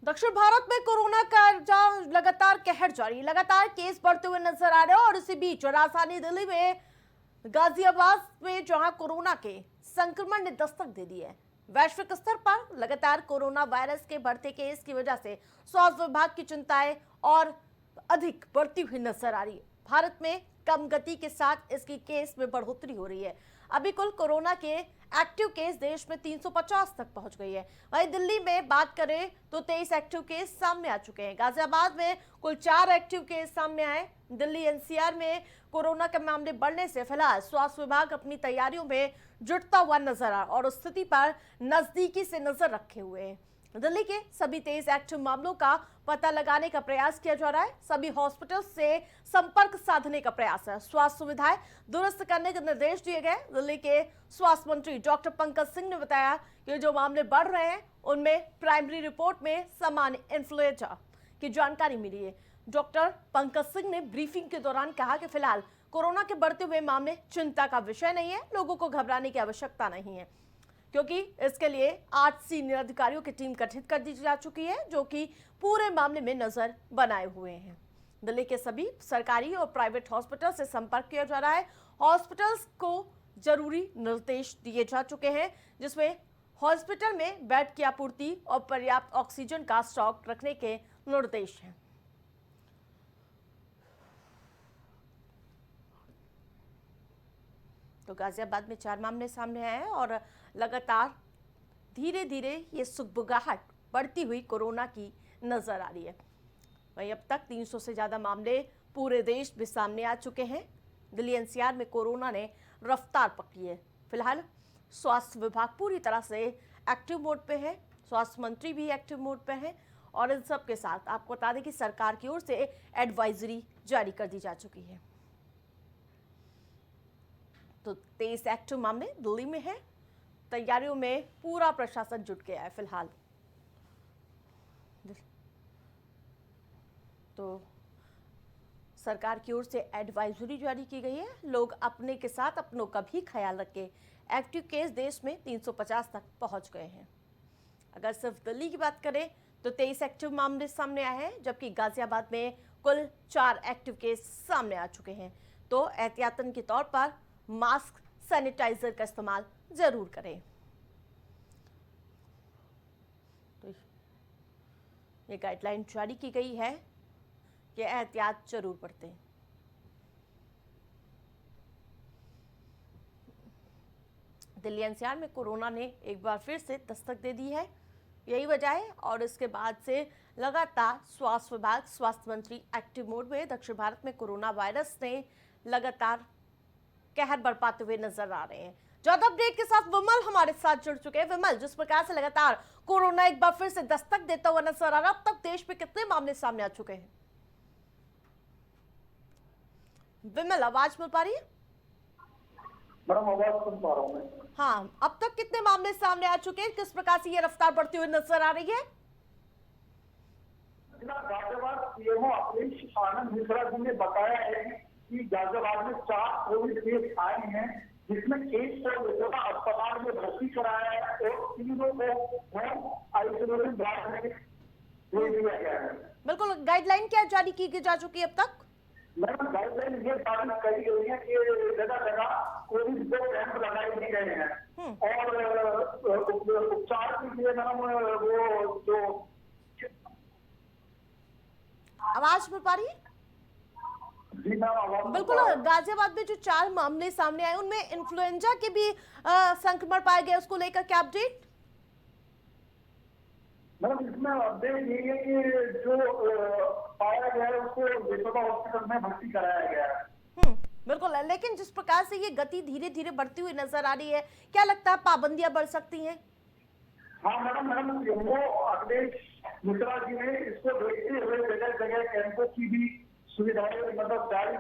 दक्षिण भारत में कोरोना का लगातार कहर जारी, लगातार केस बढ़ते हुए नजर आ रहे हैं। और इसी बीच राजधानी दिल्ली में गाजियाबाद में जहां कोरोना के संक्रमण ने दस्तक दे दी है, वैश्विक स्तर पर लगातार कोरोना वायरस के बढ़ते केस की वजह से स्वास्थ्य विभाग की चिंताएं और अधिक बढ़ती हुई नजर आ रही है। भारत में कम गति के साथ इसकी केस में बढ़ोतरी हो रही है। अभी कुल कोरोना के एक्टिव केस देश में 350 तक पहुंच गई है। वहीं दिल्ली में बात करें तो 23 एक्टिव केस सामने आ चुके हैं। गाजियाबाद में कुल 4 एक्टिव केस सामने आए। दिल्ली एनसीआर में कोरोना के मामले बढ़ने से फिलहाल स्वास्थ्य विभाग अपनी तैयारियों में जुटता हुआ नजर आ और स्थिति पर नजदीकी से नजर रखे हुए हैं। दिल्ली के सभी 23 एक्टिव मामलों का पता लगाने का प्रयास किया जा रहा है। सभी हॉस्पिटल से संपर्क साधने का प्रयास है। स्वास्थ्य सुविधाएं दुरुस्त करने के निर्देश दिए गए। दिल्ली के स्वास्थ्य मंत्री डॉक्टर पंकज सिंह ने बताया कि जो मामले बढ़ रहे हैं उनमें प्राइमरी रिपोर्ट में सामान्य इन्फ्लुएंजा की जानकारी मिली है। डॉक्टर पंकज सिंह ने ब्रीफिंग के दौरान कहा कि फिलहाल कोरोना के बढ़ते हुए मामले चिंता का विषय नहीं है, लोगों को घबराने की आवश्यकता नहीं है, क्योंकि इसके लिए 8 सीनियर अधिकारियों की टीम गठित कर दी जा चुकी है, जो कि पूरे मामले में नजर बनाए हुए हैं। दिल्ली के सभी सरकारी और प्राइवेट हॉस्पिटल से संपर्क किया जा रहा है। हॉस्पिटल्स को जरूरी निर्देश दिए जा चुके हैं, जिसमें हॉस्पिटल में बेड की आपूर्ति और पर्याप्त ऑक्सीजन का स्टॉक रखने के निर्देश हैं। तो गाजियाबाद में 4 मामले सामने आए हैं और लगातार धीरे धीरे ये सुगबुगाहट बढ़ती हुई कोरोना की नजर आ रही है। वहीं अब तक 300 से ज्यादा मामले पूरे देश में सामने आ चुके हैं। दिल्ली एनसीआर में कोरोना ने रफ्तार पकड़ी है। फिलहाल स्वास्थ्य विभाग पूरी तरह से एक्टिव मोड पे है, स्वास्थ्य मंत्री भी एक्टिव मोड पे है। और इन सब के साथ आपको बता दें कि सरकार की ओर से एडवाइजरी जारी कर दी जा चुकी है। तो 23 एक्टिव मामले दिल्ली में है। तैयारियों में पूरा प्रशासन जुट गया है फिलहाल। तो सरकार की ओर से एडवाइजरी जारी की गई है। लोग अपने के साथ अपनों का भी ख्याल रखें। एक्टिव केस देश में 350 तक पहुंच गए हैं। अगर सिर्फ दिल्ली की बात करें तो 23 एक्टिव मामले सामने आए हैं, जबकि गाजियाबाद में कुल 4 एक्टिव केस सामने आ चुके हैं। तो एहतियातन के तौर पर मास्क, सैनिटाइजर का इस्तेमाल जरूर करें। तो ये गाइडलाइन जारी की गई है कि एहतियात जरूर बरतें। दिल्ली एनसीआर में कोरोना ने एक बार फिर से दस्तक दे दी है, यही वजह है। और इसके बाद से लगातार स्वास्थ्य विभाग, स्वास्थ्य मंत्री एक्टिव मोड में। दक्षिण भारत में कोरोना वायरस ने लगातार कहर बरपाते हुए नजर आ रहे हैं। ज्यादा अपडेट के साथ विमल हमारे साथ जुड़ चुके हैं। विमल, जिस प्रकार से लगातार कोरोना एक बार फिर से दस्तक देता हुआ नजर आ रहा है, अब तक देश में कितने मामले सामने आ चुके हैं? विमल, आवाज मिल पा रही है? मैडम, आवाज सुन पा रहा हूं मैं। हाँ, अब तक कितने मामले सामने आ चुके हैं? किस प्रकार से ये रफ्तार बढ़ती हुई नजर आ रही है? गाजियाबाद सीएमओ अखिलेश आनंद मिश्रा जी ने बताया है कि गाजियाबाद में 4 कोविड केस आए हैं, जिसमें 1 को अस्पताल में भर्ती कराया है और 3 को होम आइसोलेशन वार्ड में भेज दिया गया है। बिल्कुल, गाइडलाइन क्या जारी की जा चुकी है अब तक? मैडम, गाइडलाइन ये जारी करी गई है कि जगह जगह कोविड के कैंप लगाए दिए गए हैं और उपचार के लिए मैडम वो जो आवाज मिल पा रही है? बिल्कुल। गाजियाबाद में जो 4 मामले सामने आए उनमें इन्फ्लुएंजा के भी संक्रमण पाया गया, उसको लेकर क्या अपडेट? मैडम, इसमें अपडेट ये है कि जो पाया गया है उसको यशोदा हॉस्पिटल में भर्ती कराया गया है। बिल्कुल। लेकिन जिस प्रकार से ये गति धीरे धीरे बढ़ती हुई नजर आ रही है, क्या लगता है पाबंदियां बढ़ सकती हैं? हाँ मैडम, सीएमओ अखिलेश मिश्रा जी ने इसको देखते हुए जगह जगह कैंपों की भी सुविधाएं मतलब जारी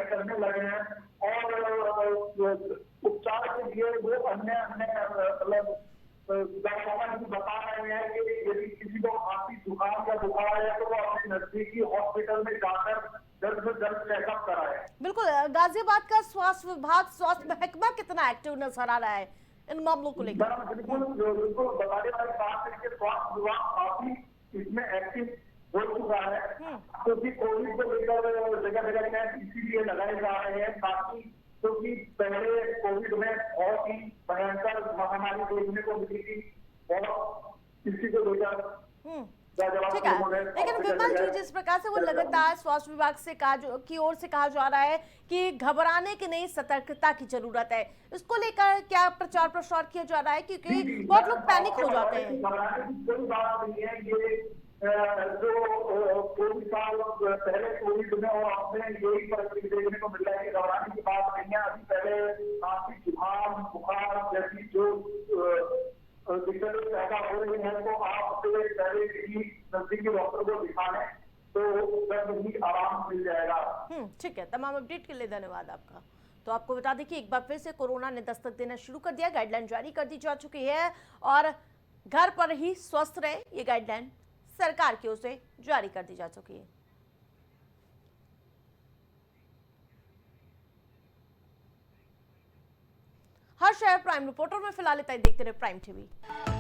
करने लगे हैं और उपचार के लिए वो अन्य मतलब गाइडलाइन भी बता रहे हैं कि यदि किसी को खांसी, जुकाम या बुखार है तो वो अपने नजदीकी हॉस्पिटल में जाकर जल्द से जल्द चेकअप कराए। बिल्कुल। गाजियाबाद का स्वास्थ्य विभाग, स्वास्थ्य महकमा कितना एक्टिव नजर आ रहा है इन मामलों को लेकर? बिल्कुल बताने वाली बात है कि स्वास्थ्य विभाग काफी इसमें एक्टिव हो चुका है, क्योंकि कोविड को लेकर जगह जगह कैंप इसीलिए लगाए जा रहे हैं ताकि, क्योंकि पहले कोविड में बहुत ही भयंकर महामारी देखने को मिली थी और इसी को लेकर ठीक है। लेकिन विमल जी, जिस प्रकार से वो लगातार स्वास्थ्य विभाग से की ओर से कहा जा रहा है कि घबराने की नहीं, सतर्कता की जरूरत है, इसको लेकर क्या प्रचार प्रसार किया जा रहा है? क्योंकि बहुत लोग पैनिक हो जाते हैं। घबराने की कोई बात नहीं है। ये जो कोविड साल पहले कोविड में और अब में यही परिस्थिति देखने को मिल रहा है कि घबराने की बात नहीं है। अभी पहले काफी जुकाम बुखार जैसी जो दिक्कतें पैदा हो रही है, तो आप पहले ही नजदीकी डॉक्टर को दिखाने तो जल्द ही आराम मिल जाएगा। ठीक है, तमाम अपडेट के लिए धन्यवाद आपका। तो आपको बता दें कि एक बार फिर से कोरोना ने दस्तक देना शुरू कर दिया, गाइडलाइन जारी कर दी जा चुकी है और घर पर ही स्वस्थ रहे, ये गाइडलाइन सरकार की ओर से जारी कर दी जा चुकी है। हर शहर प्राइम रिपोर्टर में फिलहाल इतना ही। देखते रहे प्राइम टीवी।